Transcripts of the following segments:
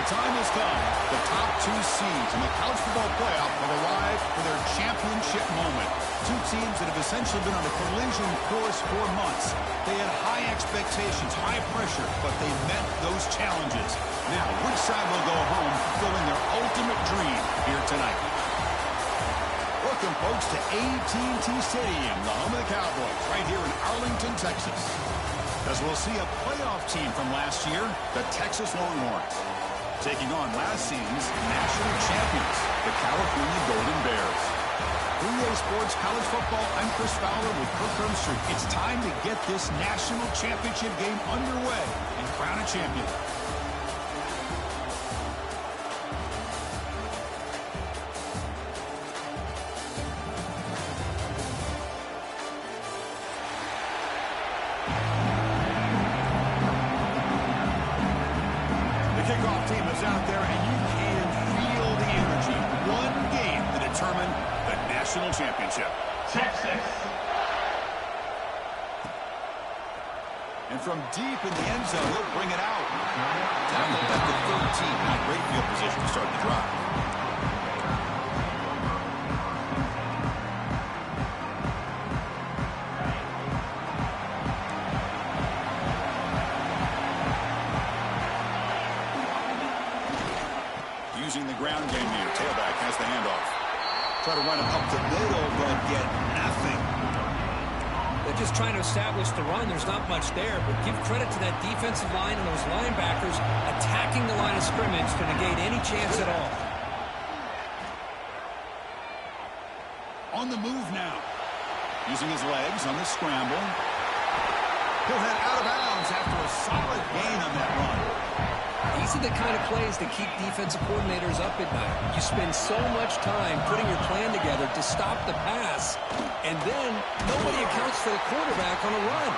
The time has come. The top two seeds in the college football playoff have arrived for their championship moment. Two teams that have essentially been on a collision course for months. They had high expectations, high pressure, but they met those challenges. Now, which side will go home fulfilling their ultimate dream here tonight? Welcome, folks, to AT&T Stadium, the home of the Cowboys, right here in Arlington, Texas. As we'll see a playoff team from last year, the Texas Longhorns, taking on last season's national champions, the California Golden Bears. 3A Sports College Football, I'm Chris Fowler with Kirk Herbstreit. It's time to get this national championship game underway and crown a champion. Kickoff team is out there, and you can feel the energy. One game to determine the national championship. Texas. And from deep in the end zone, he'll bring it out. Tackled at the 13. Not great field position to start the drive. Using the ground game here. Tailback has the handoff. Try to run it up the middle, but get nothing. They're just trying to establish the run. There's not much there, but give credit to that defensive line and those linebackers attacking the line of scrimmage to negate any chance at all. On the move now. Using his legs on the scramble. He'll head out of bounds after a solid gain on that run. These are the kind of plays that keep defensive coordinators up at night. You spend so much time putting your plan together to stop the pass, and then nobody accounts for the quarterback on a run.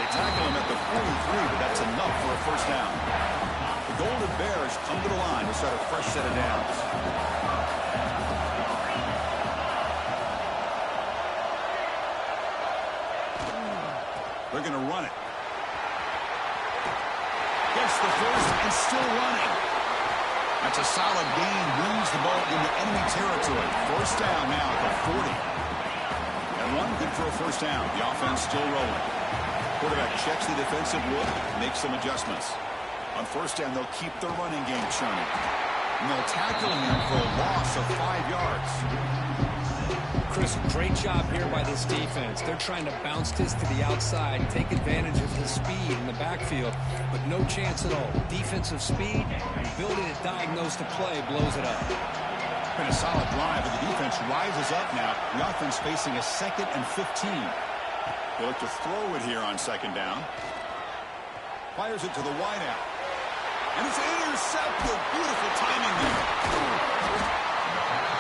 They tackle him at the 43, but that's enough for a first down. The Golden Bears come to the line to start a fresh set of downs. They're going to run it. Gets the first and still running. That's a solid gain. Wins the ball into enemy territory. First down now at the 40. And one good for a first down. The offense still rolling. Quarterback checks the defensive look, makes some adjustments. On first down, they'll keep their running game churning. And they'll tackle him for a loss of 5 yards. Chris, great job here by this defense. They're trying to bounce this to the outside, take advantage of his speed in the backfield, but no chance at all. Defensive speed, and ability to diagnose the play blows it up. Been a solid drive, but the defense rises up now. The offense facing a 2nd and 15. They look to throw it here on second down. Fires it to the wideout. And it's intercepted. Beautiful timing there.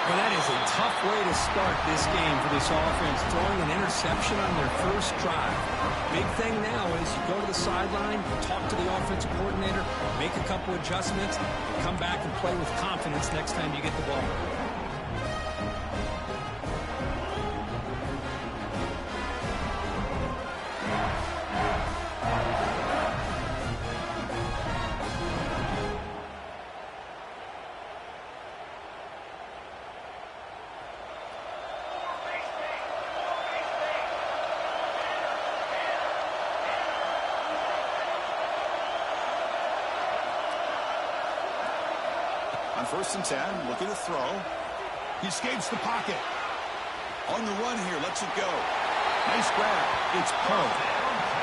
Well, that is a tough way to start this game for this offense, throwing an interception on their first drive. Big thing now is you go to the sideline, talk to the offensive coordinator, make a couple adjustments, and come back and play with confidence next time you get the ball. On 1st and 10, looking to throw. He escapes the pocket. On the run here, lets it go. Nice grab. It's Poe.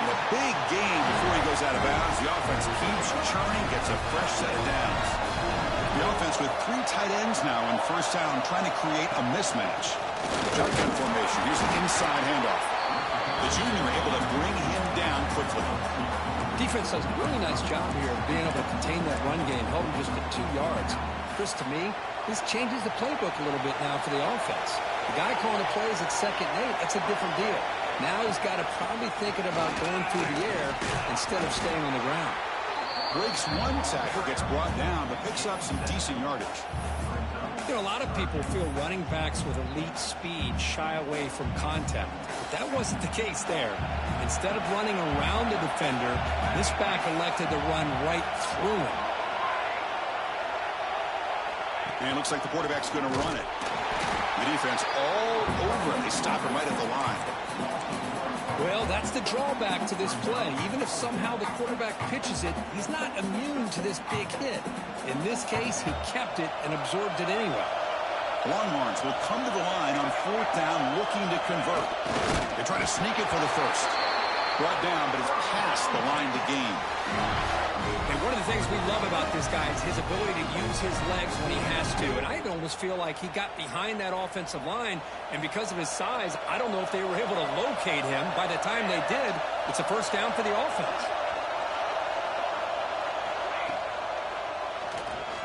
And a big gain before he goes out of bounds. The offense keeps churning, gets a fresh set of downs. The offense with 3 tight ends now in first down, trying to create a mismatch. Shotgun formation. Here's an inside handoff. The junior able to bring him down quickly. Defense does a really nice job here of being able to contain that run game, held him just at 2 yards. Chris, to me, this changes the playbook a little bit now for the offense. The guy calling the plays at 2nd and 8, that's a different deal. Now he's got to probably thinking about going through the air instead of staying on the ground. Breaks one tackle, gets brought down, but picks up some decent yardage. You know, a lot of people feel running backs with elite speed shy away from contact. But that wasn't the case there. Instead of running around the defender, this back elected to run right through him. And it looks like the quarterback's going to run it. The defense all over it. They stop him right at the line. Well, that's the drawback to this play. Even if somehow the quarterback pitches it, he's not immune to this big hit. In this case, he kept it and absorbed it anyway. Longhorns will come to the line on 4th down looking to convert. They try to sneak it for the first. Brought down, but it's past the line to gain. And one of the things we love about this guy is his ability to use his legs when he has to. And I almost feel like he got behind that offensive line, and because of his size, I don't know if they were able to locate him. By the time they did, it's a first down for the offense.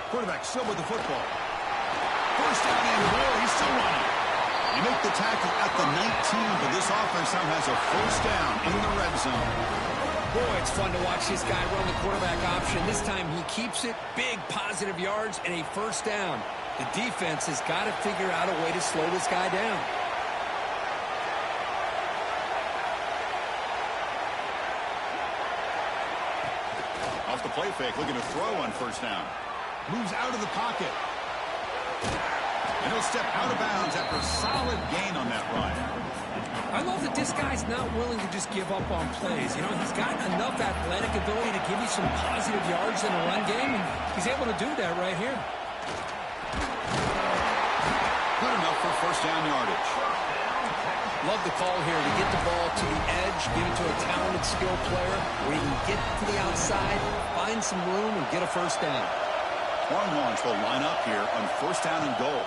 Quarterback still with the football. First down and more. He's still running. You make the tackle at the 19, but this offense now has a first down in the red zone. Boy, it's fun to watch this guy run the quarterback option. This time he keeps it, big positive yards, and a first down. The defense has got to figure out a way to slow this guy down. Off the play fake, looking to throw on first down. Moves out of the pocket. And he'll step out of bounds after a solid gain on that run. I love that this guy's not willing to just give up on plays. You know, he's got enough athletic ability to give you some positive yards in the run game, and he's able to do that right here. Good enough for first down yardage. Love the call here to get the ball to the edge, give it to a talented, skilled player where he can get to the outside, find some room, and get a first down. Longhorns will line up here on first down and goal.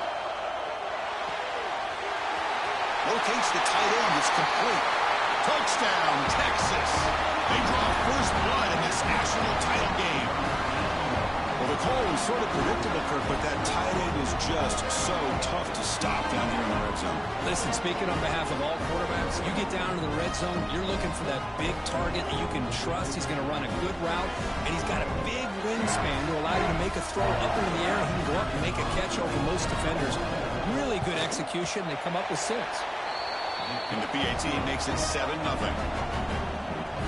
Locates the tight end. It's complete. Touchdown, Texas. They draw first blood in this national title game. Well, the call was sort of predictable, Kirk, but that tight end is just so tough to stop down here in the red zone. Listen, speaking on behalf of all quarterbacks, you get down to the red zone, you're looking for that big target that you can trust. He's going to run a good route, and he's got a big wingspan to allow you to make a throw up into the air. He can go up and make a catch over most defenders. Really good execution. They come up with 6. And the PAT makes it 7-0.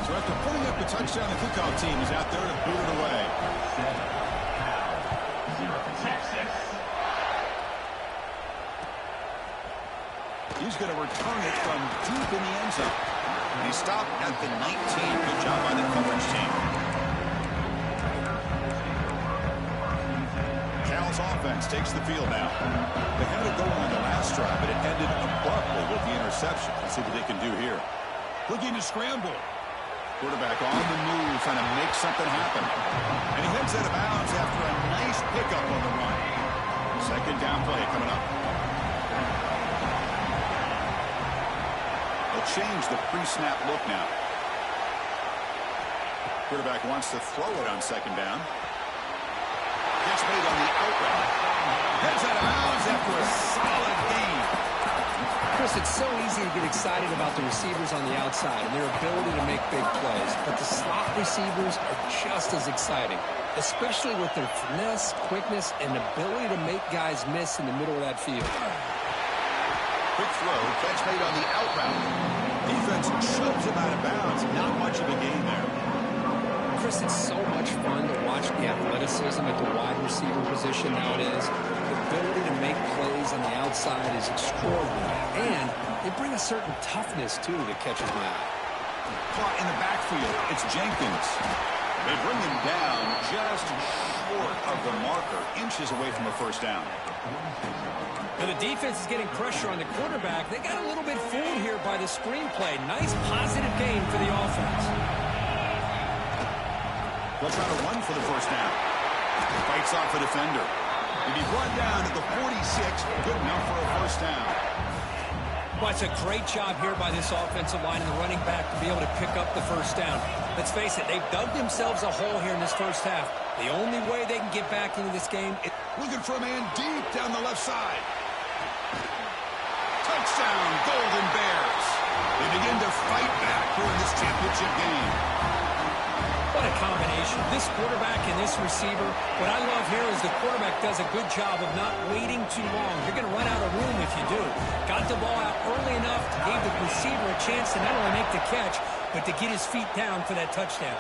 So after putting up the touchdown, the kickoff team is out there to boot it away. He's going to return it from deep in the end zone. He stopped at the 19. Good job by the coverage team. Cal's offense takes the field now. They had it going on the last drive, but it ended abruptly with the interception. Let's see what they can do here. Looking to scramble. Quarterback on the move, trying to make something happen. And he heads out of bounds after a nice pickup on the run. Second down play coming up. They'll change the pre-snap look now. Quarterback wants to throw it on second down. Catch made on the out route. Heads out of bounds after a solid gain. Chris, it's so easy to get excited about the receivers on the outside and their ability to make big plays, but the slot receivers are just as exciting, especially with their finesse, quickness, and ability to make guys miss in the middle of that field. Quick throw, catch made on the out route. Defense shoves him out of bounds. Not much of a gain there. Chris, it's so much fun to watch the athleticism at the wide receiver position nowadays. The ability to make plays on the outside is extraordinary. And they bring a certain toughness, too, that catches my eye. Caught in the backfield, it's Jenkins. They bring him down just short of the marker, inches away from a first down. Now the defense is getting pressure on the quarterback. They got a little bit fooled here by the screenplay. Nice positive gain for the offense. They'll try to run for the first down. Fights off a defender. He'll be brought down at the 46. Good enough for a first down. Well, it's a great job here by this offensive line and the running back to be able to pick up the first down. Let's face it, they've dug themselves a hole here in this first half. The only way they can get back into this game is... Looking for a man deep down the left side. Touchdown, Golden Bears. They begin to fight back here in this championship game. What a combination. This quarterback and this receiver. What I love here is the quarterback does a good job of not waiting too long. You're going to run out of room if you do. Got the ball out early enough to give the receiver a chance to not only make the catch, but to get his feet down for that touchdown.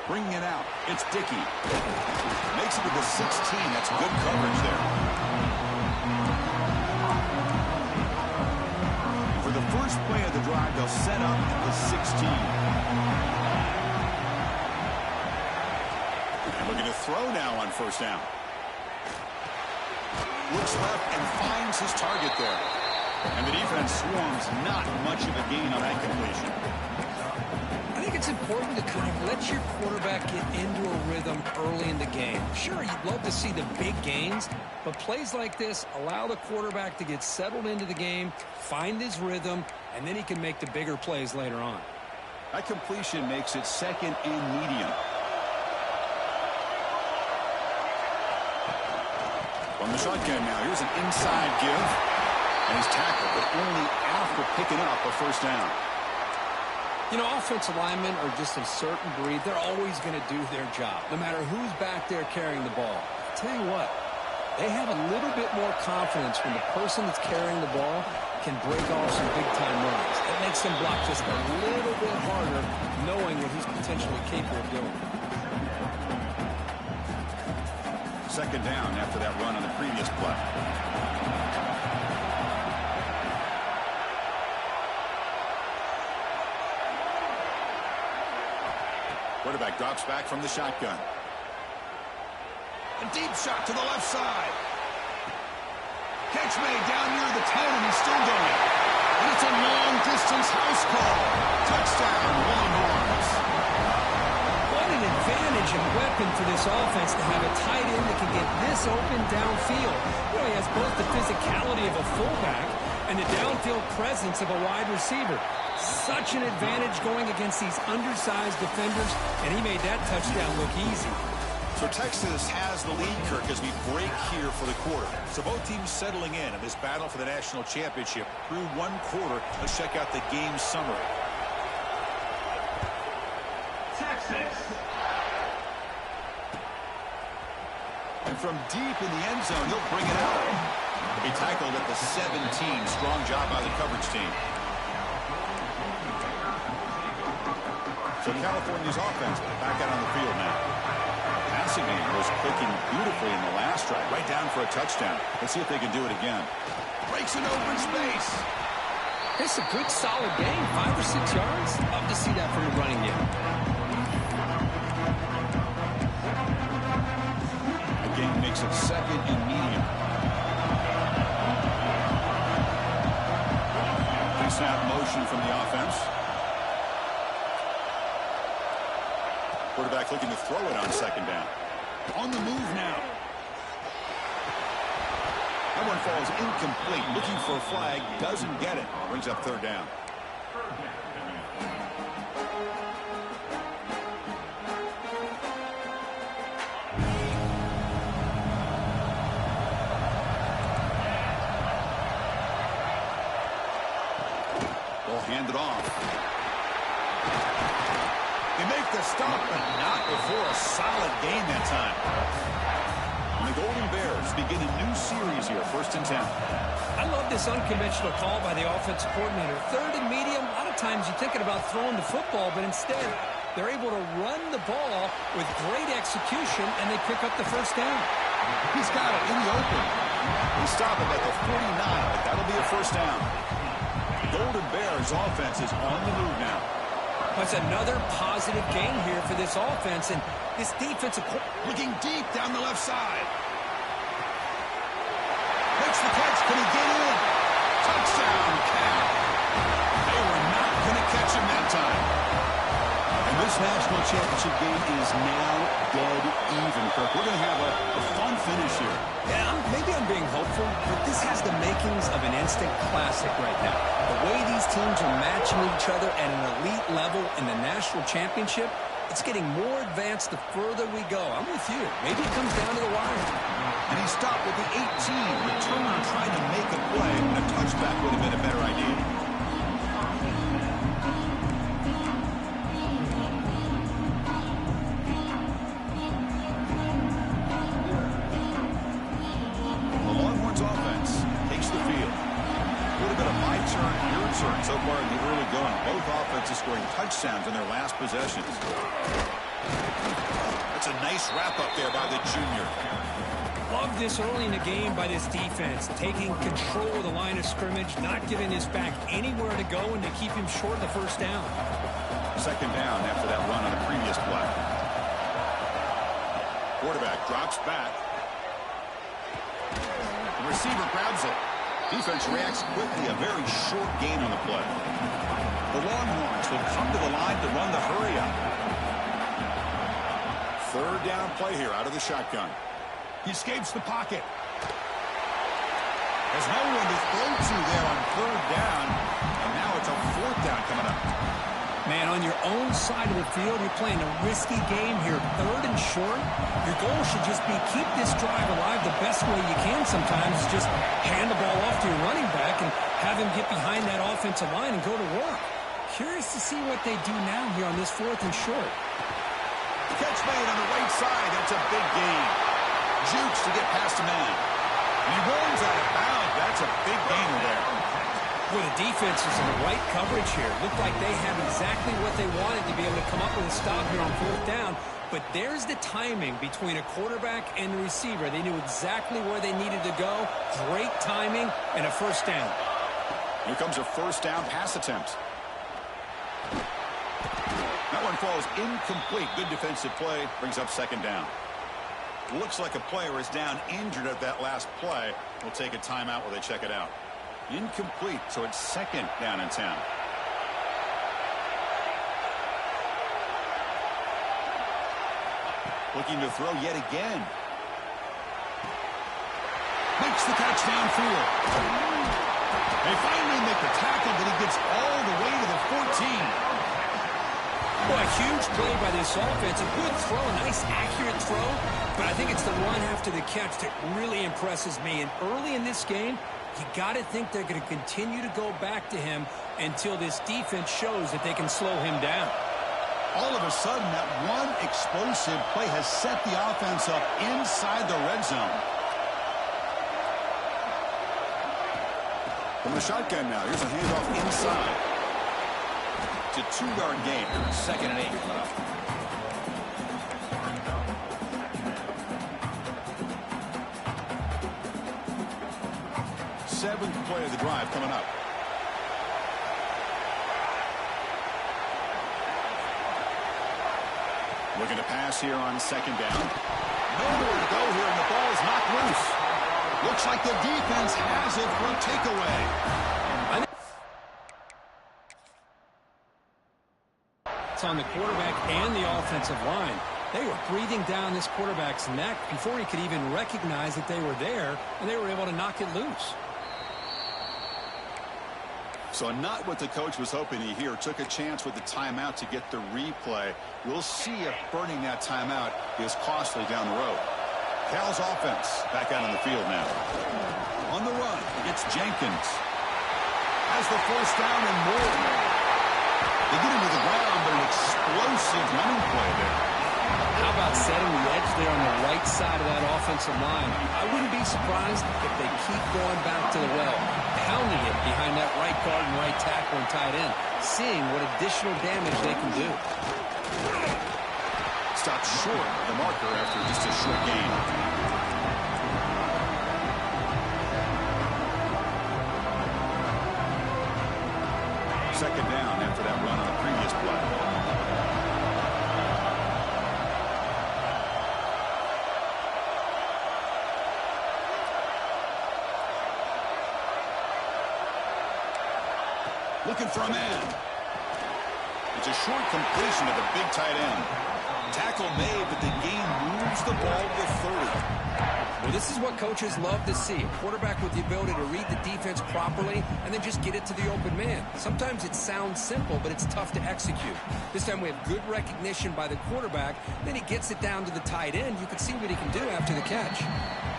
Bringing it out, it's Dickey. Makes it to the 16. That's good coverage there. For the first play of the drive, they'll set up at the 16. And looking to throw now on first down. Looks left and finds his target there. And the defense swarms, not much of a gain on that completion. I think it's important to kind of let your quarterback get into a rhythm early in the game. Sure, you'd love to see the big gains, but plays like this allow the quarterback to get settled into the game, find his rhythm, and then he can make the bigger plays later on. That completion makes it second and medium. From the shotgun now, here's an inside give. And he's tackled, but only after picking up a first down. You know, offensive linemen are just a certain breed. They're always going to do their job, no matter who's back there carrying the ball. I'll tell you what, they have a little bit more confidence when the person that's carrying the ball can break off some big-time runs. It makes them block just a little bit harder, knowing what he's potentially capable of doing. Second down after that run on the previous play. Quarterback drops back from the shotgun. A deep shot to the left side. Catch made down near the 10, and he's still going. And it's a long-distance house call. Touchdown, Longhorns. What an advantage and weapon for this offense to have a tight end that can get this open downfield. Really has both the physicality of a fullback and the downfield presence of a wide receiver. Such an advantage going against these undersized defenders, and he made that touchdown look easy. So Texas has the lead, Kirk, as we break here for the quarter. So both teams settling in this battle for the national championship through one quarter. Let's check out the game summary. Texas. And from deep in the end zone, he'll bring it out. He'll be tackled at the 17. Strong job by the coverage team. So California's offense back out on the field now. Passing game was clicking beautifully in the last drive, right down for a touchdown. Let's see if they can do it again. Breaks an open space. It's a good, solid game, 5 or 6 yards. Love to see that from the running game. Again, makes it second and medium. Pre-snap motion from the offense. Quarterback looking to throw it on second down. On the move now. That one falls incomplete. Looking for a flag. Doesn't get it. Brings up third down. They'll hand it off. They make the stop, but not before a solid gain that time. And the Golden Bears begin a new series here, 1st and 10. I love this unconventional call by the offensive coordinator. 3rd and medium, a lot of times you're thinking about throwing the football, but instead they're able to run the ball with great execution, and they pick up the first down. He's got it in the open. They stop him at the 49, but that'll be a first down. The Golden Bears offense is on the move now. That's another positive game here for this offense, and this defensive... Looking deep down the left side. Makes the catch. Can he get in? Touchdown, Cal. They were not going to catch him that time. And this national championship game is now dead even, Kirk. We're going to have a fun finish here. Yeah, maybe I'm being hopeful, but this has the makings of an instant classic right now. The way these teams are matching each other at an elite level in the national championship, it's getting more advanced the further we go. I'm with you. Maybe it comes down to the wire. And he stopped with the 18. Returner trying to make a play. A touchback would have been a better idea. The Longhorns offense takes the field. Would have been a my turn, your turn so far in the early going. Both offenses scoring touchdowns in their last possessions. That's a nice wrap-up there by the junior. Love this early in the game by this defense, taking control of the line of scrimmage, not giving this back anywhere to go, and to keep him short of the first down. Second down after that run on the previous play. Quarterback drops back. The receiver grabs it. Defense reacts quickly. A very short gain on the play. The Longhorns will come to the line to run the hurry up. Third down play here out of the shotgun. He escapes the pocket. There's no one to throw to there on third down. And now it's a fourth down coming up. Man, on your own side of the field, you're playing a risky game here. Third and short. Your goal should just be keep this drive alive the best way you can sometimes. Is just hand the ball off to your running back and have him get behind that offensive line and go to work. Curious to see what they do now here on this fourth and short. Catch made on the right side. That's a big gain. Jukes to get past a man. And he rolls out of bounds. That's a big gainer there. Well, the defense is in the right coverage here. Looked like they have exactly what they wanted to be able to come up with a stop here on fourth down. But there's the timing between a quarterback and the receiver. They knew exactly where they needed to go. Great timing and a first down. Here comes a first down pass attempt. That one falls incomplete. Good defensive play. Brings up second down. Looks like a player is down injured at that last play. We'll take a timeout while they check it out. Incomplete, so it's second down and 10. Looking to throw yet again. Makes the catch downfield. They finally make the tackle, but he gets all the way to the 14. Boy, a huge play by this offense. A good throw, a nice accurate throw. But I think it's the run after the catch that really impresses me. And early in this game, you got to think they're going to continue to go back to him until this defense shows that they can slow him down. All of a sudden, that one explosive play has set the offense up inside the red zone. From the shotgun now, here's a handoff inside. It's a 2-yard gain. Second and 8 coming up. Seventh play of the drive coming up. Looking to pass here on second down. Nowhere to go here, and the ball is knocked loose. Looks like the defense has it for a takeaway. On the quarterback and the offensive line. They were breathing down this quarterback's neck before he could even recognize that they were there, and they were able to knock it loose. So not what the coach was hoping to hear. Took a chance with the timeout to get the replay. We'll see if burning that timeout is costly down the road. Cal's offense back out on the field now. On the run, it's Jenkins. Has the first down and more. They get him to the ground, but an explosive running play there. How about setting the edge there on the right side of that offensive line? I wouldn't be surprised if they keep going back to the well, pounding it behind that right guard and right tackle and tight end, seeing what additional damage they can do. Stopped short of the marker after just a short gain. Second down after that run on the previous play. Looking for a man. It's a short completion of the big tight end. Tackle made, but the game moves the ball to 30. Well, this is what coaches love to see. A quarterback with the ability to read the defense properly and then just get it to the open man. Sometimes it sounds simple, but it's tough to execute. This time we have good recognition by the quarterback. Then he gets it down to the tight end. You can see what he can do after the catch.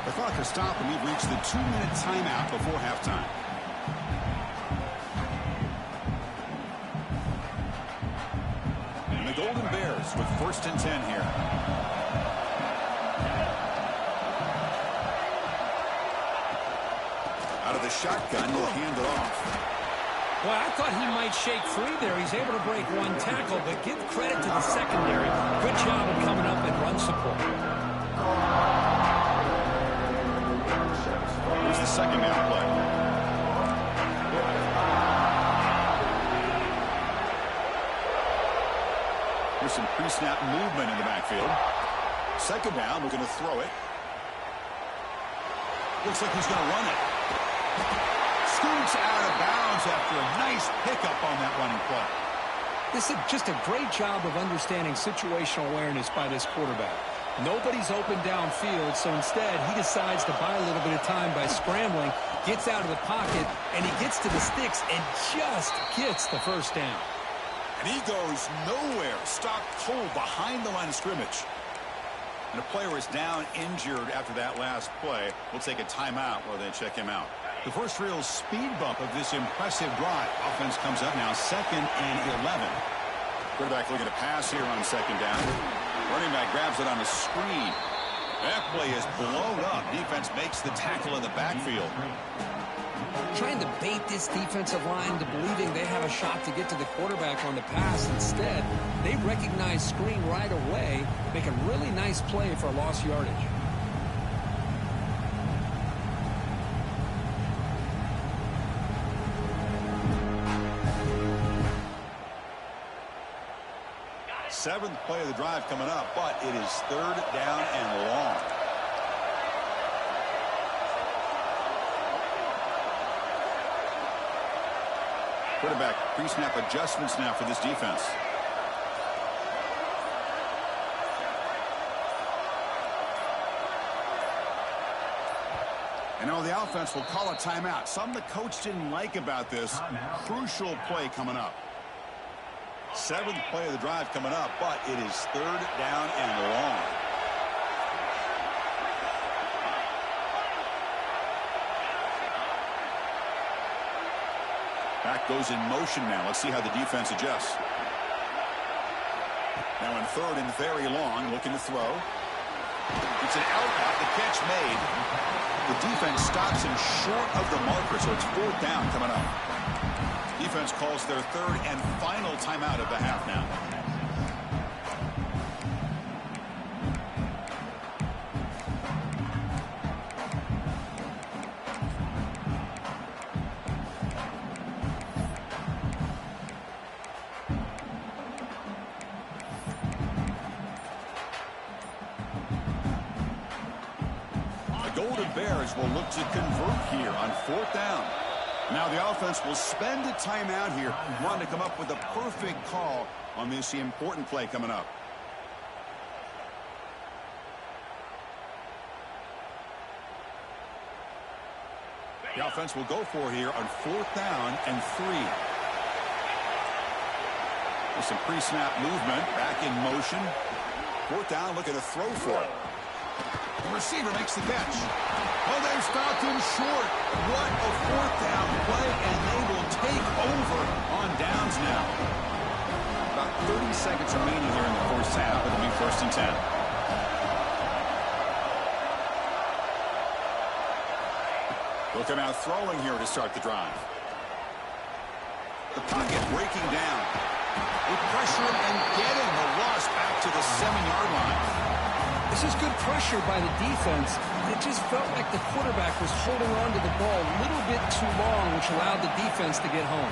The clock has stopped, and we've reached the 2-minute timeout before halftime. And the Golden Bears with first and 10 here. Out of the shotgun, will hand it off. Well, I thought he might shake free there. He's able to break one tackle, but give credit to the secondary. Good job of coming up and run support. Here's the second down play. Here's some pre-snap movement in the backfield. Second down, we're going to throw it. Looks like he's going to run it. Scoots out of bounds after a nice pickup on that running play. This is just a great job of understanding situational awareness by this quarterback. Nobody's open downfield, so instead he decides to buy a little bit of time by scrambling, gets out of the pocket, and he gets to the sticks and just gets the first down. And he goes nowhere, stopped cold behind the line of scrimmage. And a player is down injured after that last play. We'll take a timeout while they check him out. The first real speed bump of this impressive drive. Offense comes up now 2nd and 11. Quarterback looking to pass here on second down. Running back grabs it on a screen. That play is blown up. Defense makes the tackle in the backfield. Trying to bait this defensive line into believing they have a shot to get to the quarterback on the pass. Instead, they recognize screen right away, make a really nice play for lost yardage. Seventh play of the drive coming up, but it is third down and long. Quarterback pre-snap adjustments now for this defense. And now the offense will call a timeout. Something the coach didn't like about this. Crucial play coming up. Seventh play of the drive coming up, but it is third down and long. Back goes in motion now. Let's see how the defense adjusts. Now in third and very long, looking to throw. It's an out route. The catch made. The defense stops him short of the marker, so it's fourth down coming up. Defense calls their third and final timeout of the half now. The Golden Bears will look to convert here on fourth down. Now the offense will spend a timeout here, wanting to come up with a perfect call on this important play coming up. The offense will go for here on fourth down and 3. With some pre-snap movement, back in motion. Fourth down, looking to throw for it. The receiver makes the catch. Oh, they've stopped him short. What a fourth down play, and they will take over on downs now. About 30 seconds remaining here in the first half. It'll be 1st and 10. They'll come out throwing here to start the drive. The pocket breaking down. They pressure him and get him. The loss back to the 7-yard line. This is good pressure by the defense. It just felt like the quarterback was holding on to the ball a little bit too long, which allowed the defense to get home.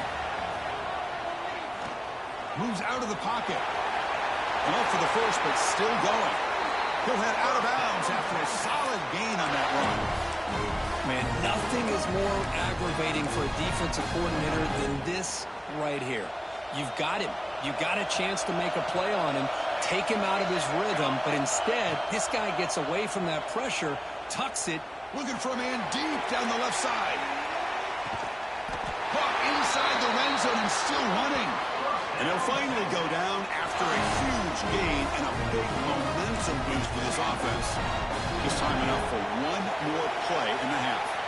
Moves out of the pocket. And up for the first, but still going. He'll head out of bounds after a solid gain on that run. Man, nothing is more aggravating for a defensive coordinator than this right here. You've got him. You've got a chance to make a play on him, take him out of his rhythm, but instead, this guy gets away from that pressure, tucks it. Looking for a man deep down the left side. Caught inside the red zone and still running. And he'll finally go down after a huge gain and a big momentum boost for this offense. Just time enough for one more play in the half.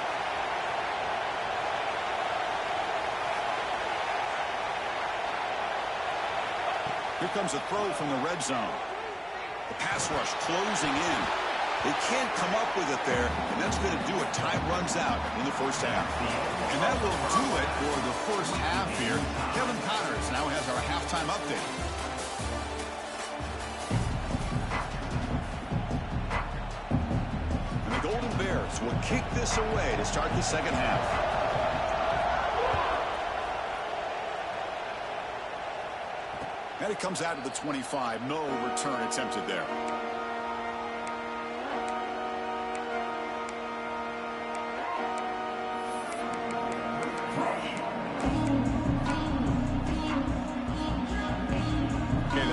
Here comes a throw from the red zone. The pass rush closing in. They can't come up with it there, and that's going to do it. Time runs out in the first half. And that will do it for the first half here. Kevin Connors now has our halftime update. And the Golden Bears will kick this away to start the second half. And it comes out to the 25. No return attempted there.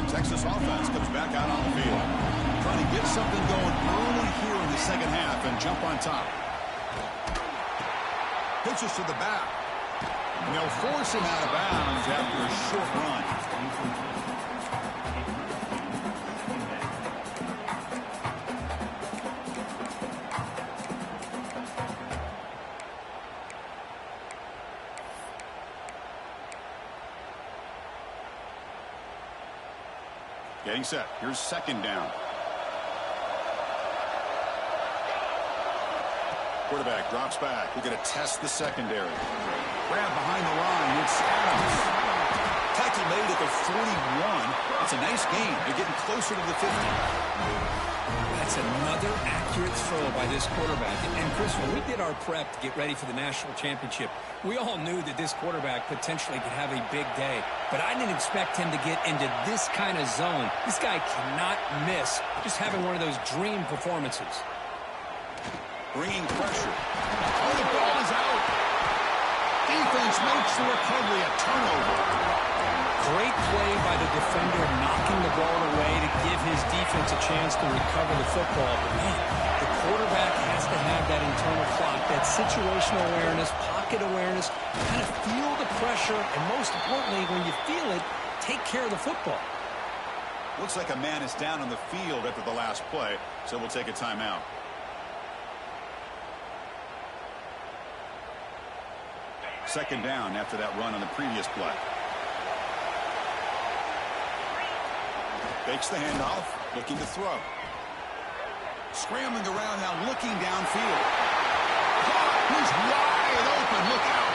Texas offense comes back out on the field. Trying to get something going early here in the second half and jump on top. Pitches to the back. And they'll force him out of bounds after a short run. Getting set. Here's second down. Quarterback drops back. We're going to test the secondary. Grab behind the line. It's Adams. Tackle made at the 41. It's a nice gain. They're getting closer to the 50. That's another accurate throw by this quarterback. And, Chris, when we did our prep to get ready for the national championship, we all knew that this quarterback potentially could have a big day. But I didn't expect him to get into this kind of zone. This guy cannot miss just having one of those dream performances. Bringing pressure. Oh, the ball is out. Defense makes the recovery a turnover. Great play by the defender, knocking the ball away to give his defense a chance to recover the football. But, man, the quarterback has to have that internal clock, that situational awareness, pocket awareness, kind of feel the pressure, and most importantly, when you feel it, take care of the football. Looks like a man is down on the field after the last play, so we'll take a timeout. Second down after that run on the previous play. Fakes the handoff, looking to throw. Scrambling around now, looking downfield. He's wide open, look out.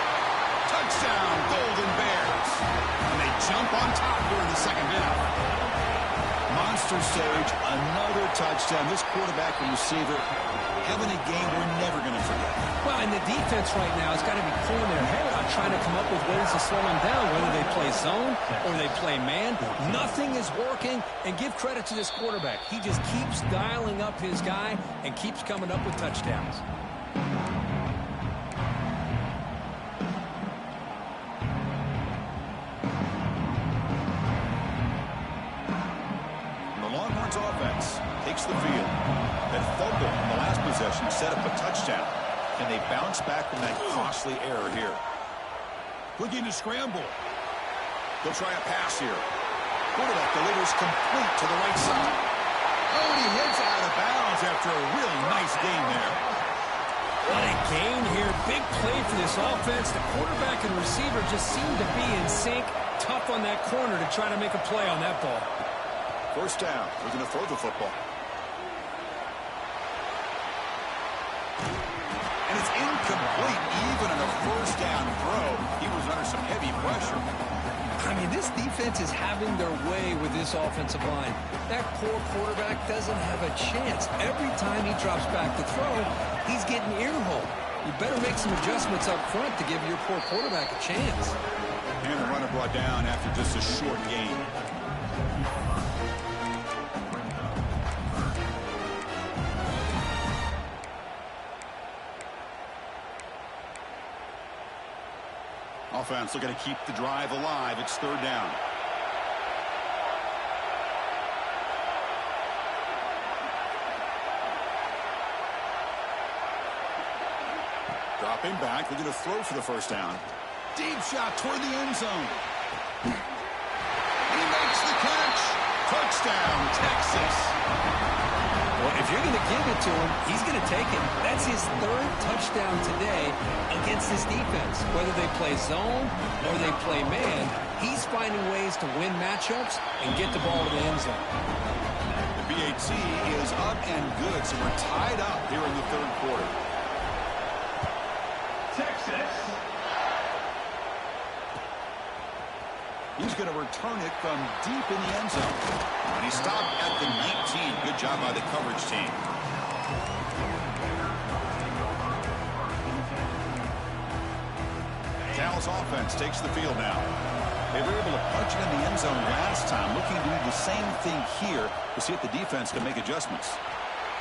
Touchdown, Golden Bears. And they jump on top here in the second half. Monster stage, another touchdown. This quarterback and receiver having a game we're never going to forget. Well, and the defense right now has got to be pulling their hair out, trying to come up with ways to slow him down, whether they play zone or they play man. Nothing is working, and give credit to this quarterback. He just keeps dialing up his guy and keeps coming up with touchdowns. The Longhorns offense takes the field. That fumble in the last possession set up a touchdown. Can they bounce back from that costly error here? Looking to scramble. They'll try a pass here. Quarterback delivers complete to the right side. Oh, and he heads out of bounds after a really nice gain there. What a gain here. Big play for this offense. The quarterback and receiver just seem to be in sync. Tough on that corner to try to make a play on that ball. First down. We're going to throw the football. And it's incomplete, even on a first down throw. He was under some heavy pressure. I mean, this defense is having their way with this offensive line. That poor quarterback doesn't have a chance. Every time he drops back to throw, he's getting earhole. You better make some adjustments up front to give your poor quarterback a chance. And the runner brought down after just a short gain. Offense looking to keep the drive alive. It's third down. Dropping back. They're going to throw for the first down. Deep shot toward the end zone. He makes the catch. Touchdown, Texas. Well, if you're going to give it to him, he's going to take it. That's his third touchdown today against this defense. Whether they play zone or they play man, he's finding ways to win matchups and get the ball to the end zone. The BA tee is up and good, so we're tied up here in the third quarter. Texas. He's going to return it from deep in the end zone. And he stopped at the 19. Good job by the coverage team. Dallas offense takes the field now. They were able to punch it in the end zone last time. Looking to do the same thing here. We'll see if the defense can make adjustments.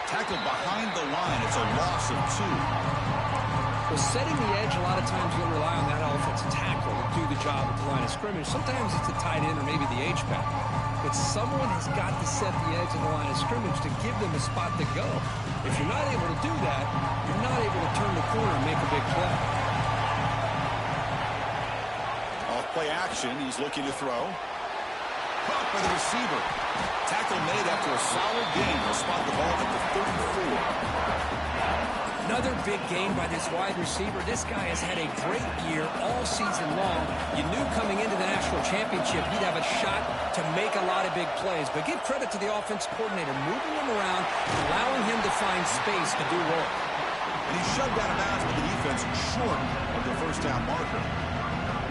Tackled behind the line. It's a loss of 2. Well, setting the edge, a lot of times you'll rely on that offensive tackle to do the job at the line of scrimmage. Sometimes it's a tight end or maybe the H-back. But someone has got to set the edge of the line of scrimmage to give them a spot to go. If you're not able to do that, you're not able to turn the corner and make a big play. Off play action, he's looking to throw. Caught by the receiver. Tackle made after a solid gain. He'll spot the ball at the 34. Another big game by this wide receiver. This guy has had a great year all season long. You knew coming into the national championship he'd have a shot to make a lot of big plays. But give credit to the offense coordinator, moving him around, allowing him to find space to do work. And he shoved out of bounds with the defense short of the first down marker.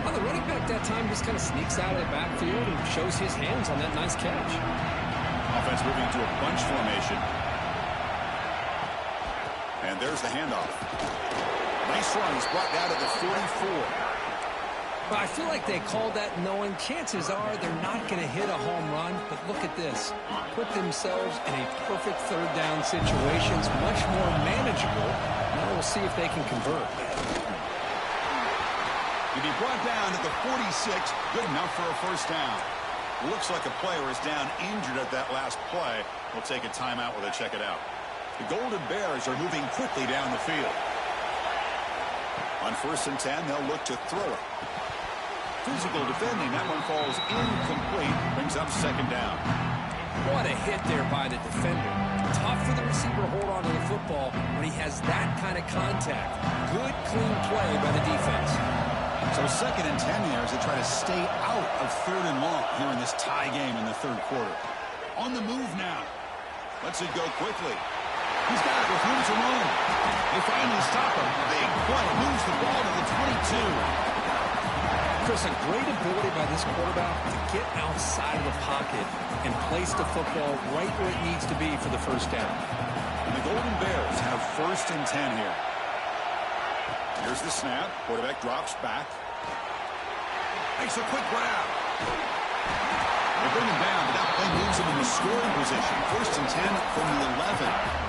Well, the running back that time just kind of sneaks out of the backfield and shows his hands on that nice catch. Offense moving to a bunch formation. And there's the handoff. Nice run. He's brought down to the 44. Well, I feel like they called that knowing chances are they're not going to hit a home run. But look at this. Put themselves in a perfect third down situation. It's much more manageable. Now we'll see if they can convert. He'll be brought down at the 46. Good enough for a first down. Looks like a player is down injured at that last play. We'll take a timeout while they check it out. The Golden Bears are moving quickly down the field. On 1st and 10, they'll look to throw it. Physical defending. That one falls incomplete. Brings up second down. What a hit there by the defender. Tough for the receiver to hold on to the football when he has that kind of contact. Good, clean play by the defense. So 2nd and 10 here as they try to stay out of 3rd and long here in this tie game in the third quarter. On the move now. Lets it go quickly. He's got it with room to run. They finally stop him. Big play. Moves the ball to the 22. Chris, a great ability by this quarterback to get outside of the pocket and place the football right where it needs to be for the first down. And the Golden Bears have 1st and 10 here. Here's the snap. Quarterback drops back. Makes a quick grab. They bring him down, but that play moves him in the scoring position. 1st and 10 from the 11.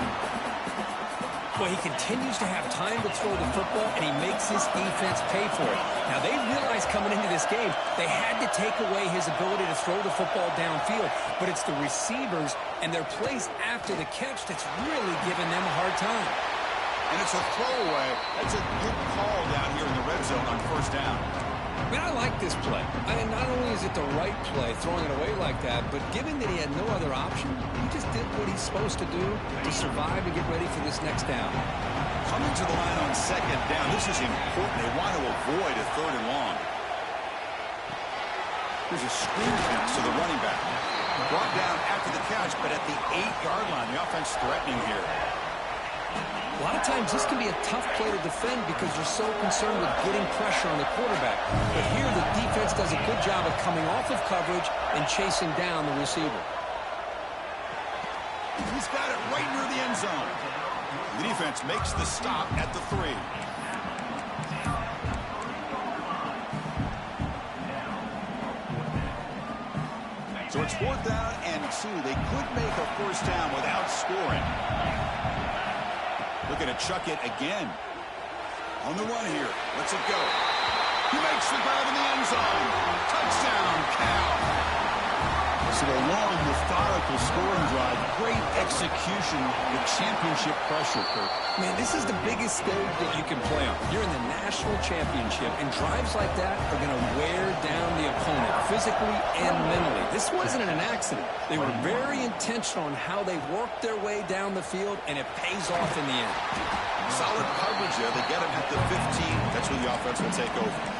Well, he continues to have time to throw the football, and he makes his defense pay for it. Now, they realized coming into this game they had to take away his ability to throw the football downfield, but it's the receivers and their plays after the catch that's really giving them a hard time. And it's a throwaway. That's a good call down here in the red zone on 1st down. I mean, I like this play. I mean, not only is it the right play, throwing it away like that, but given that he had no other option, he just did what he's supposed to do to survive and get ready for this next down. Coming to the line on 2nd down, this is important. They want to avoid a 3rd and long. Here's a screen pass to the running back. Brought down after the catch, but at the 8-yard line, the offense threatening here. A lot of times this can be a tough play to defend because you're so concerned with getting pressure on the quarterback. But here the defense does a good job of coming off of coverage and chasing down the receiver. He's got it right near the end zone. The defense makes the stop at the 3. So it's 4th down and 2. They could make a first down without scoring. Looking to chuck it again. On the run here. Let's it go. He makes the grab in the end zone. Touchdown, Cal. So a long, methodical scoring drive. Great execution with championship pressure, Kirk. Man, this is the biggest stage that you can play on. You're in the national championship, and drives like that are going to wear down the opponent physically and mentally. This wasn't an accident. They were very intentional on how they worked their way down the field, and it pays off in the end. Solid coverage there. They get him at the 15. That's where the offense will take over.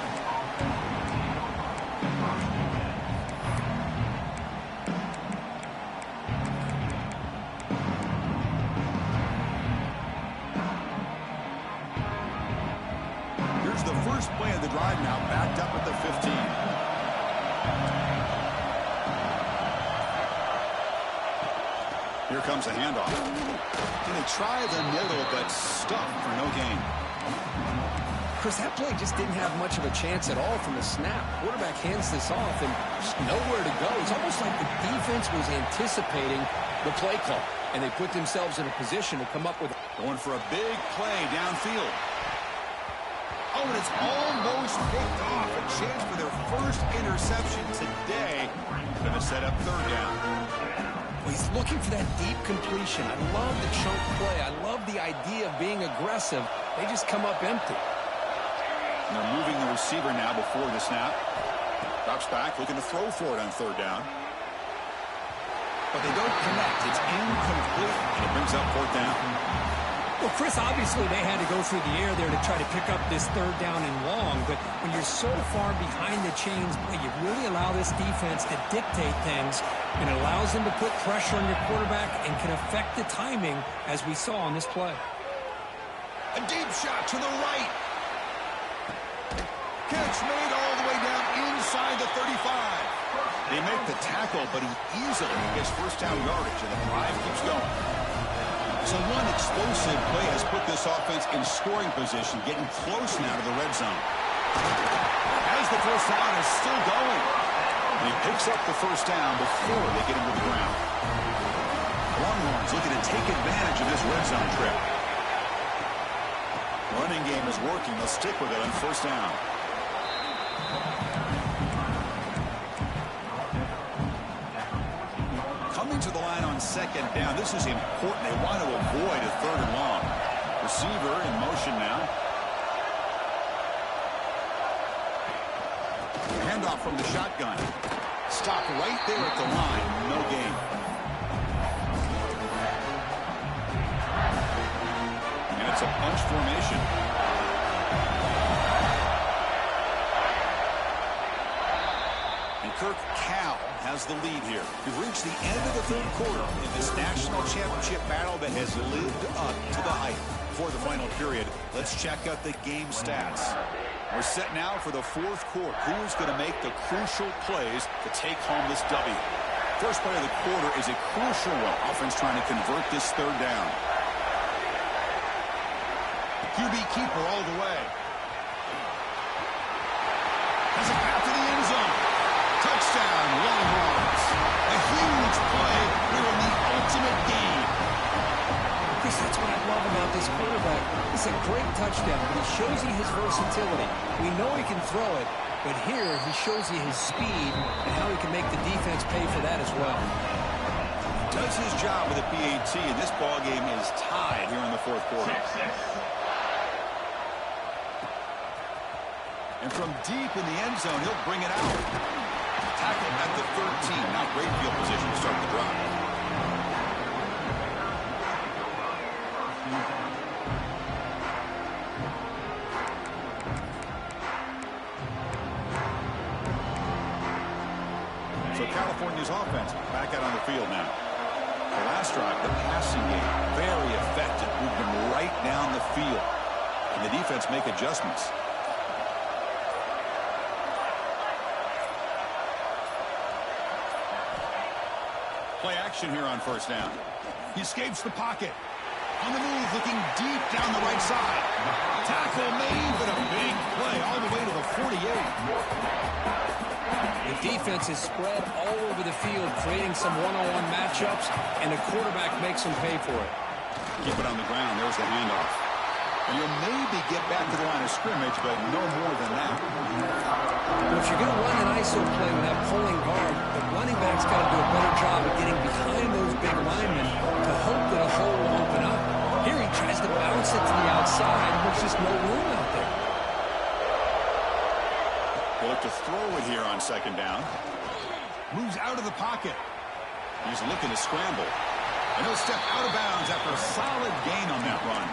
first play of the drive now, backed up at the 15. Here comes a handoff. They try the middle, but stuck for no gain. Chris, that play just didn't have much of a chance at all from the snap. Quarterback hands this off and just nowhere to go. It's almost like the defense was anticipating the play call, and they put themselves in a position to come up with it. Going for a big play downfield. Oh, and it's almost picked off. A chance for their first interception today. Going to set up third down. Well, he's looking for that deep completion. I love the chunk play. I love the idea of being aggressive. They just come up empty. And they're moving the receiver now before the snap. Drops back, looking to throw for it on third down. But they don't connect. It's incomplete, and it brings up fourth down. Well, Chris, obviously they had to go through the air there to try to pick up this third down and long, but when you're so far behind the chains, boy, you really allow this defense to dictate things, and it allows them to put pressure on your quarterback and can affect the timing, as we saw on this play. A deep shot to the right. Catch made all the way down inside the 35. They make the tackle, but he easily gets first down yardage, and the drive keeps going. So one explosive play has put this offense in scoring position, getting close now to the red zone. As the first down is still going. And he picks up the first down before they get him to the ground. Longhorns looking to take advantage of this red zone trip. Running game is working. They'll stick with it on first down. Coming to the line on second down. This is important. They want to avoid a third and long. Receiver in motion now. Handoff from the shotgun. Stop right there at the line. No gain. And it's a bunch formation. Kirk Cal has the lead here. We've reached the end of the third quarter in this national championship battle that has lived up to the hype. For the final period, let's check out the game stats. We're set now for the fourth quarter. Who's going to make the crucial plays to take home this W? First play of the quarter is a crucial one. Offense trying to convert this third down. QB keeper all the way. Has a path to the end zone. Touchdown, Longhorns. A huge play here in the ultimate game. Chris, that's what I love about this quarterback. It's a great touchdown, but he shows you his versatility. We know he can throw it, but here he shows you his speed and how he can make the defense pay for that as well. Does his job with a PAT, and this ball game is tied here in the fourth quarter. And from deep in the end zone, he'll bring it out. Tackle at the 13. Now great field position to start the drive. So California's offense back out on the field now. The last drive, the passing game, very effective. Moved them right down the field. And the defense make adjustments. Play action here on first down. He escapes the pocket. On the move, looking deep down the right side. Tackle made, but a big play all the way to the 48. The defense is spread all over the field, creating some one-on-one matchups, and the quarterback makes them pay for it. Keep it on the ground. There's the handoff. And you'll maybe get back to the line of scrimmage, but no more than that. Well, if you're going to run an ISO play with that pulling guard, the running back's got to do a better job of getting behind those big linemen to hope that a hole will open up. Here he tries to bounce it to the outside. There's just no room out there. He'll look to throw it here on second down. Moves out of the pocket. He's looking to scramble. And he'll step out of bounds after a solid gain on that run.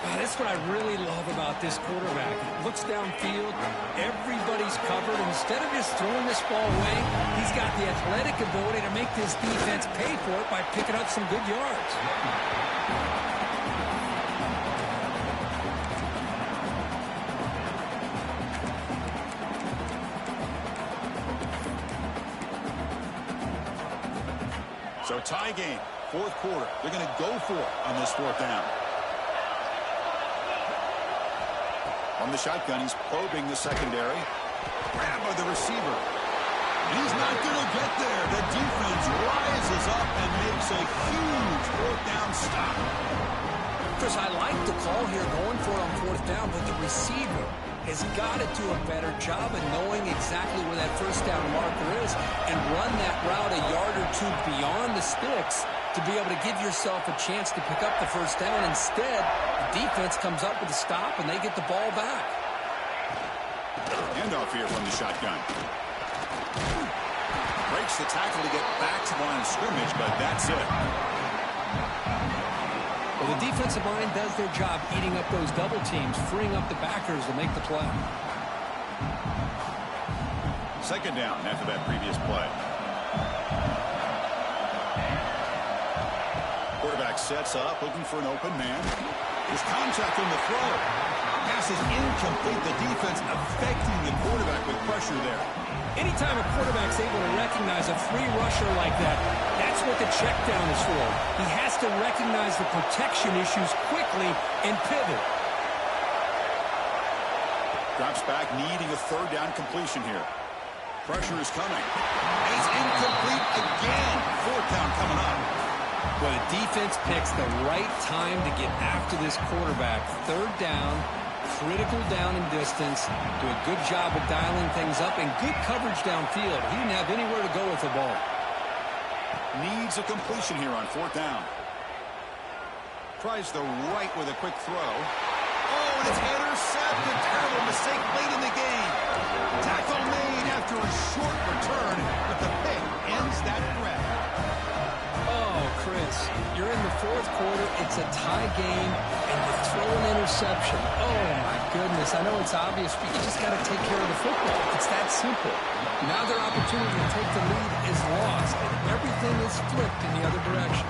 That's what I really love about this quarterback. He looks downfield, everybody's covered. Instead of just throwing this ball away, he's got the athletic ability to make this defense pay for it by picking up some good yards. So tie game, fourth quarter. They're going to go for it on this fourth down. On the shotgun, he's probing the secondary. Grab by the receiver. He's not going to get there. The defense rises up and makes a huge fourth down stop. Chris, I like the call here going for it on fourth down, but the receiver has got to do a better job of knowing exactly where that first down marker is and run that route a yard or two beyond the sticks to be able to give yourself a chance to pick up the first down. Instead, the defense comes up with a stop and they get the ball back. Handoff here from the shotgun. Breaks the tackle to get back to the line of scrimmage, but that's it. Well, the defensive line does their job eating up those double teams, freeing up the backers to make the play. Second down after that previous play. Quarterback sets up, looking for an open man. There's contact on the throw. Pass is incomplete. The defense affecting the quarterback with pressure there. Anytime a quarterback's able to recognize a free rusher like that, that's what the check down is for. He has to recognize the protection issues quickly and pivot. Drops back, needing a third down completion here. Pressure is coming. And it's incomplete again. Fourth down coming up. Well, the defense picks the right time to get after this quarterback. Third down, critical down and distance. Do a good job of dialing things up and good coverage downfield. He didn't have anywhere to go with the ball. Needs a completion here on fourth down. Tries the right with a quick throw. Oh, and it's intercepted. Terrible mistake late in the game. Tackle made after a short return, but the pick ends that threat. Oh, Chris, you're in the fourth quarter. It's a tie game, and you throw an interception. Oh, my goodness. I know it's obvious, but you just got to take care of the football. It's that simple. Now their opportunity to take the lead is lost, and everything is flipped in the other direction.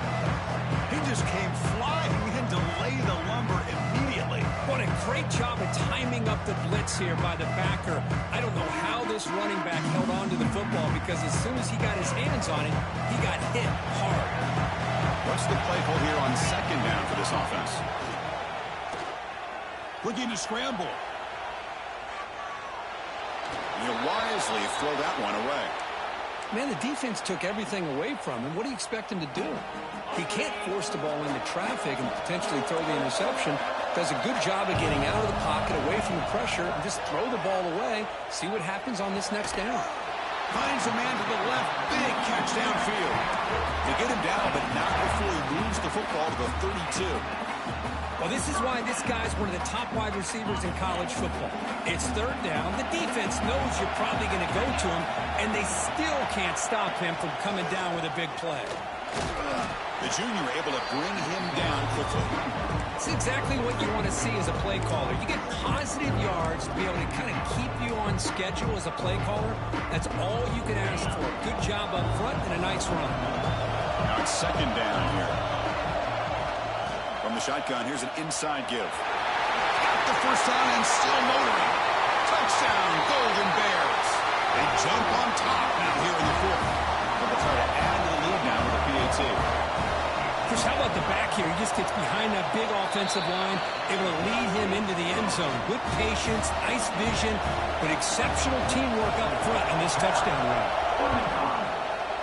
He just came flying and delayed the lumber immediately. What a great job of timing up the blitz here by the backer. I don't know how this running back held on to the football because as soon as he got his hands on it, he got hit hard. What's the play call here on second down for this offense? Looking to scramble. He'll wisely throw that one away. Man, the defense took everything away from him. What do you expect him to do? He can't force the ball into traffic and potentially throw the interception. Does a good job of getting out of the pocket, away from the pressure, and just throw the ball away. See what happens on this next down. Finds a man to the left. Big catch downfield. They get him down, but not before he moves the football to the 32. Well, this is why this guy's one of the top wide receivers in college football. It's third down. The defense knows you're probably going to go to him, and they still can't stop him from coming down with a big play. The junior able to bring him down quickly. It's exactly what you want to see as a play caller. You get positive yards to be able to kind of keep you on schedule as a play caller. That's all you can ask for. Good job up front and a nice run. Now it's second down here. From the shotgun, here's an inside give. Got the first down and still motoring. Touchdown, Golden Bears. They jump on top now here in the fourth. They'll try to add to the lead now with a PAT. Chris, how about the back here? He just gets behind that big offensive line, able to lead him into the end zone. Good patience, nice vision, but exceptional teamwork up front on this touchdown run.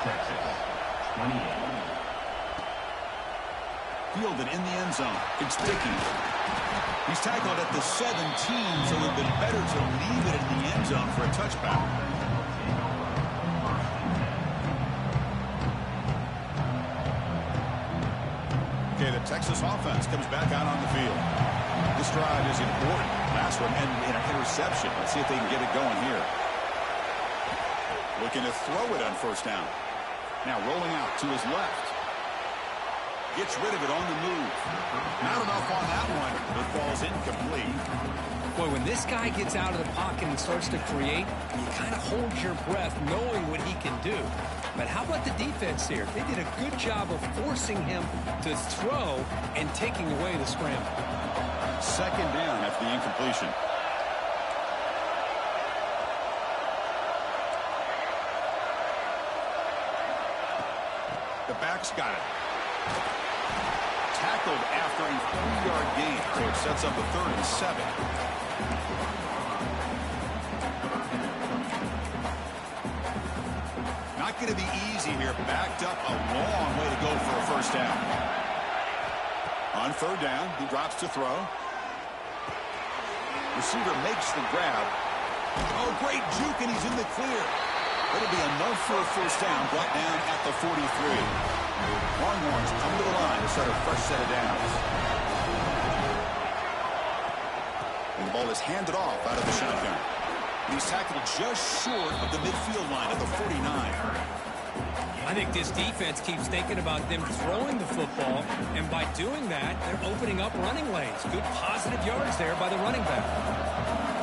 Texas, 28. Fielded in the end zone. It's Dickey. He's tackled at the 17, so it would have been better to leave it in the end zone for a touchback. Okay, the Texas offense comes back out on the field. This drive is important. Last one ended in an interception. Let's see if they can get it going here. Looking to throw it on first down. Now rolling out to his left. Gets rid of it on the move. Not enough on that one. It falls incomplete. Boy, when this guy gets out of the pocket and starts to create, you kind of hold your breath knowing what he can do. But how about the defense here? They did a good job of forcing him to throw and taking away the scramble. Second down after the incompletion. The quarterback's got it. Tackled after a 3-yard gain, so it sets up a 3rd and 7. Not going to be easy here. Backed up a long way to go for a first down. On 3rd down, he drops to throw. Receiver makes the grab. Oh, great juke, and he's in the clear. That'll be enough for a first down, brought down at the 43. Longhorns come to the line to start a fresh set of downs. And the ball is handed off out of the shotgun. He's tackled just short of the midfield line at the 49. I think this defense keeps thinking about them throwing the football, and by doing that, they're opening up running lanes. Good positive yards there by the running back.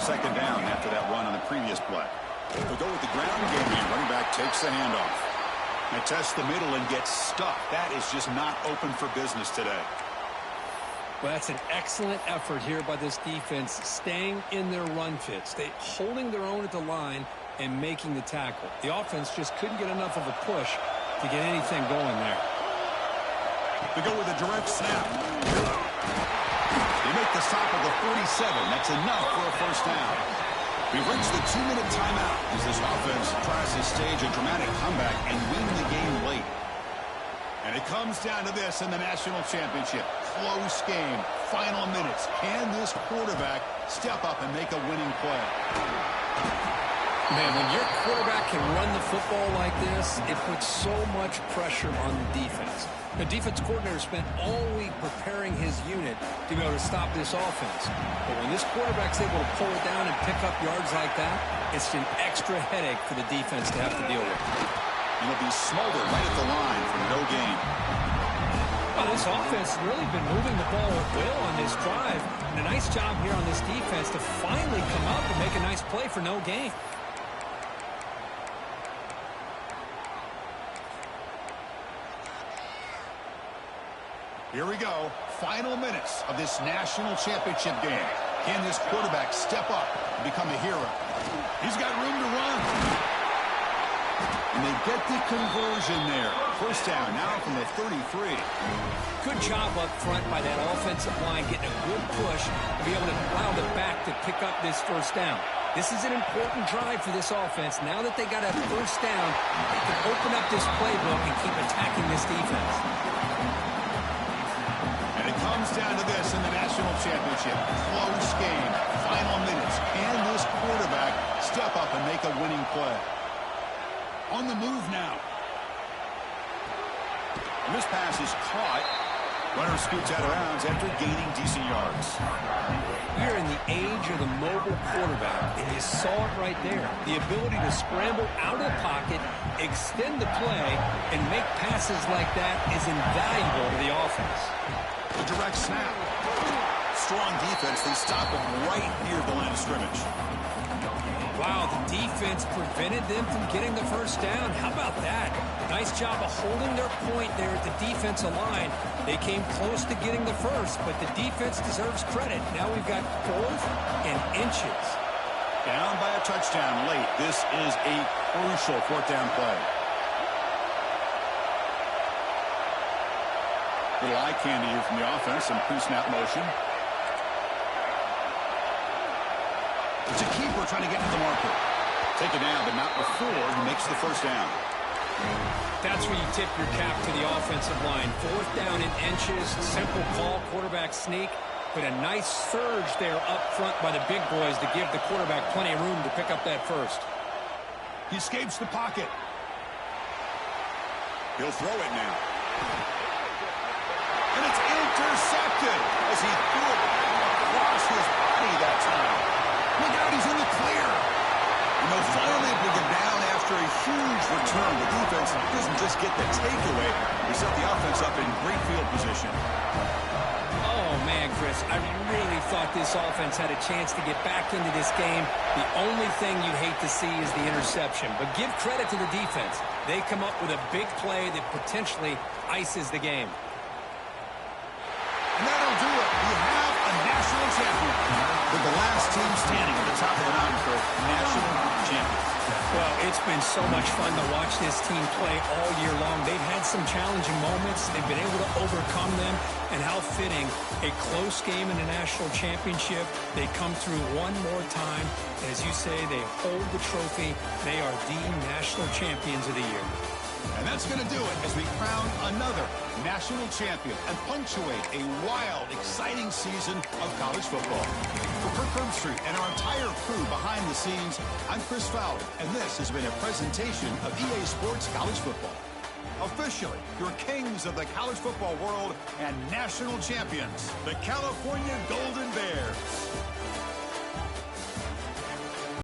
2nd down after that run on the previous play. They'll go with the ground game. Running back takes the handoff. They test the middle and get stuck. That is just not open for business today. Well, that's an excellent effort here by this defense, staying in their run fits. They holding their own at the line and making the tackle. The offense just couldn't get enough of a push to get anything going there. They go with a direct snap. They make the stop at the 47. That's enough for a first down. We've reached the 2-minute timeout as this offense tries to stage a dramatic comeback and win the game late. And it comes down to this in the national championship. Close game, final minutes. Can this quarterback step up and make a winning play? Man, when your quarterback can run the football like this, it puts so much pressure on the defense. The defense coordinator spent all week preparing his unit to be able to stop this offense. But when this quarterback's able to pull it down and pick up yards like that, it's an extra headache for the defense to have to deal with. And it'll be Smolder right at the line for no gain. Well, this offense has really been moving the ball at will on this drive. And a nice job here on this defense to finally come up and make a nice play for no gain. Here we go. Final minutes of this national championship game. Can this quarterback step up and become a hero? He's got room to run. And they get the conversion there. First down now from the 33. Good job up front by that offensive line, getting a good push to be able to allow the back to pick up this first down. This is an important drive for this offense. Now that they got a first down, they can open up this playbook and keep attacking this defense. And it comes down to this in the national championship. Close game, final minutes. Can this quarterback step up and make a winning play? On the move now. And this pass is caught. Runner scoots out of bounds after gaining decent yards. We're in the age of the mobile quarterback, and you saw it right there. The ability to scramble out of the pocket, extend the play, and make passes like that is invaluable to the offense. The direct snap. Strong defense. They stop him right near the line of scrimmage. Wow, the defense prevented them from getting the first down. How about that? Nice job of holding their point there at the defensive line. They came close to getting the first, but the defense deserves credit. Now we've got 4th and inches. Down by a touchdown late. This is a crucial 4th down play. Little eye candy here from the offense. Some pre-snap motion. It's a keeper trying to get to the marker. Take it down, but not before he makes the first down. That's where you tip your cap to the offensive line. 4th down in inches. Simple call, quarterback sneak. But a nice surge there up front by the big boys to give the quarterback plenty of room to pick up that first. He escapes the pocket. He'll throw it now. And it's intercepted as he threw it across his body that time. Look out, he's in the clear. And they'll finally bring him down after a huge return. The defense doesn't just get the takeaway. They set the offense up in great field position. Oh, man, Chris, I really thought this offense had a chance to get back into this game. The only thing you'd hate to see is the interception. But give credit to the defense. They come up with a big play that potentially ices the game. And that'll do it. We have a national champion with the last team standing at the top of the mountain for national championship. champions. Well, it's been so much fun to watch this team play all year long. They've had some challenging moments. They've been able to overcome them. And how fitting, a close game in the national championship. They come through one more time. And as you say, they hold the trophy. They are the national champions of the year. And that's going to do it as we crown another national champion and punctuate a wild, exciting season of college football. For Kirk Herbstreit and our entire crew behind the scenes, I'm Chris Fowler, and this has been a presentation of EA Sports College Football. Officially, your kings of the college football world and national champions, the California Golden Bears.